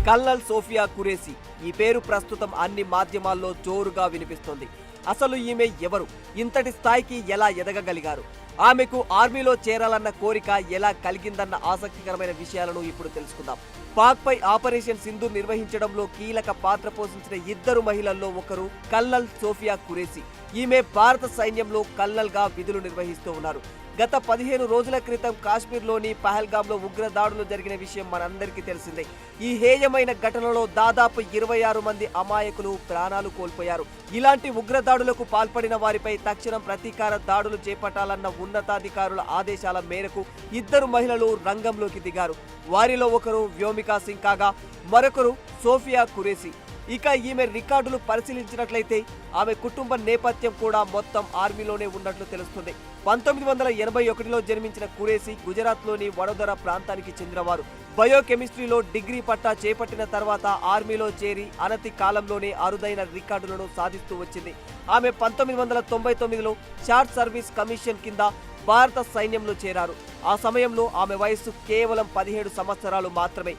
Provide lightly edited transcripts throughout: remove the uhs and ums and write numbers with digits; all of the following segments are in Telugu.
కల్నల్ సోఫియా ఖురేషీ ఈ పేరు ప్రస్తుతం అన్ని మాధ్యమాల్లో జోరుగా వినిపిస్తోంది. అసలు ఈమె ఎవరు? ఇంతటి స్థాయికి ఎలా ఎదగగలిగారు? ఆమెకు ఆర్మీలో చేరాలన్న కోరిక ఎలా కలిగిందన్న ఆసక్తికరమైన విషయాలను ఇప్పుడు తెలుసుకుందాం. పాక్పై ఆపరేషన్ సింధూర్ నిర్వహించడంలో కీలక పాత్ర పోషించిన ఇద్దరు మహిళల్లో ఒకరు కల్నల్ సోఫియా ఖురేషీ. ఈమె భారత సైన్యంలో కల్నల్గా విధులు నిర్వహిస్తూ ఉన్నారు. గత 15 రోజుల క్రితం కాశ్మీర్లోని పహల్గామ్లో ఉగ్ర దాడులు జరిగిన విషయం మనందరికీ తెలిసిందే. ఈ హేయమైన ఘటనలో దాదాపు 26 మంది అమాయకులు ప్రాణాలు కోల్పోయారు. ఇలాంటి ఉగ్ర దాడులకు పాల్పడిన వారిపై తక్షణం ప్రతీకార దాడులు చేపట్టాలన్న ఉన్నతాధికారుల ఆదేశాల మేరకు ఇద్దరు మహిళలు రంగంలోకి దిగారు. వారిలో ఒకరు వ్యోమికా సింగ్ కాగా మరొకరు సోఫియా ఖురేషీ. ఇక ఈమె రికార్డులు పరిశీలించినట్లయితే ఆమె కుటుంబ నేపథ్యం కూడా మొత్తం ఆర్మీలోనే ఉన్నట్లు తెలుస్తుంది. 1981లో జన్మించిన ఖురేషీ గుజరాత్లోని వడోదర ప్రాంతానికి చెందినవారు. బయోకెమిస్ట్రీలో డిగ్రీ పట్టా చేపట్టిన తర్వాత ఆర్మీలో చేరి అనతి కాలంలోనే అరుదైన రికార్డులను సాధిస్తూ వచ్చింది. ఆమె 1999లో షార్ట్ సర్వీస్ కమిషన్ కింద భారత సైన్యంలో చేరారు. ఆ సమయంలో ఆమె వయస్సు కేవలం 17 సంవత్సరాలు మాత్రమే.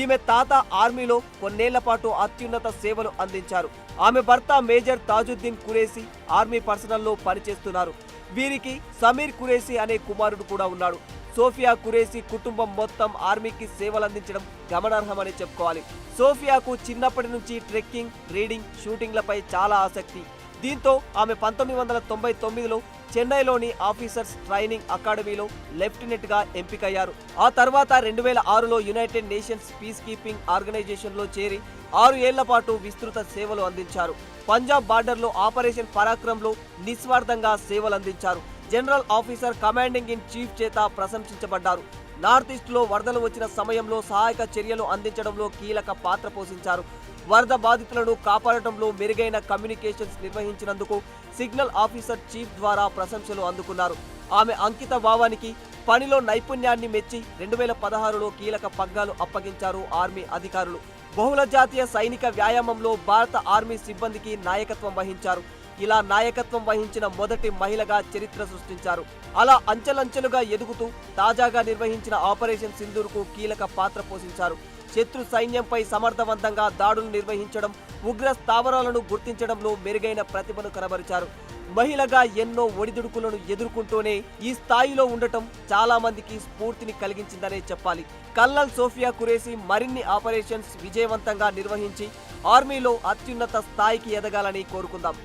ఈమె తాత ఆర్మీలో కొన్నేళ్ల పాటు అత్యున్నత సేవలు అందించారు. ఆమె భర్త మేజర్ తాజుద్దీన్ ఖురేషీ ఆర్మీ పర్సనల్లో పనిచేస్తున్నారు. వీరికి సమీర్ ఖురేషీ అనే కుమారుడు కూడా ఉన్నాడు. సోఫియా ఖురేషీ కుటుంబం మొత్తం ఆర్మీకి సేవలందించడం గమనార్హమని చెప్పుకోవాలి. సోఫియాకు చిన్నప్పటి నుంచి ట్రెక్కింగ్, రీడింగ్, షూటింగ్లపై చాలా ఆసక్తి. దీంతో ఆమె 1999లో చెన్నైలోని ఆఫీసర్స్ ట్రైనింగ్ అకాడమీలో లెఫ్టినెంట్గా ఎంపికయ్యారు. ఆ తర్వాత 2006లో యునైటెడ్ నేషన్స్ పీస్ కీపింగ్ ఆర్గనైజేషన్లో చేరి 6 ఏళ్ల పాటు విస్తృత సేవలు అందించారు. పంజాబ్ బార్డర్లో ఆపరేషన్ పరాక్రమ్లో నిస్వార్థంగా సేవలందించారు. General officer commanding in chief చేత ప్రశంసించబడ్డారు. నార్త్ ఈస్ట్లో వరదలు వచ్చిన సమయంలో సహాయక చర్యలు అందించడంలో కీలక పాత్ర పోషించారు. వరద బాధితులను కాపాడటంలో మెరుగైన కమ్యూనికేషన్స్ నిర్వహించినందుకు సిగ్నల్ ఆఫీసర్ చీఫ్ ద్వారా ప్రశంసలు అందుకున్నారు. ఆమె అంకిత భావానికి, పనిలో నైపుణ్యాన్ని మెచ్చి 2016లో కీలక పగ్గాలు అప్పగించారు ఆర్మీ అధికారులు. బహుళ జాతీయ సైనిక వ్యాయామంలో భారత ఆర్మీ సిబ్బందికి నాయకత్వం వహించారు. ఇలా నాయకత్వం వహించిన మొదటి మహిళగా చరిత్ర సృష్టించారు. అలా అంచెలంచెలుగా ఎదుగుతూ తాజాగా నిర్వహించిన ఆపరేషన్ సింధూర్కు కీలక పాత్ర పోషించారు. శత్రు సైన్యంపై సమర్థవంతంగా దాడులు నిర్వహించడం, ఉగ్ర స్థావరాలను గుర్తించడంలో మెరుగైన ప్రతిభను కనబరిచారు. మహిళగా ఎన్నో ఒడిదుడుకులను ఎదుర్కొంటూనే ఈ స్థాయిలో ఉండటం చాలా మందికి స్ఫూర్తిని కలిగించిందనే చెప్పాలి. కల్నల్ సోఫియా ఖురేషీ మరిన్ని ఆపరేషన్స్ విజయవంతంగా నిర్వహించి ఆర్మీలో అత్యున్నత స్థాయికి ఎదగాలని కోరుకుందాం.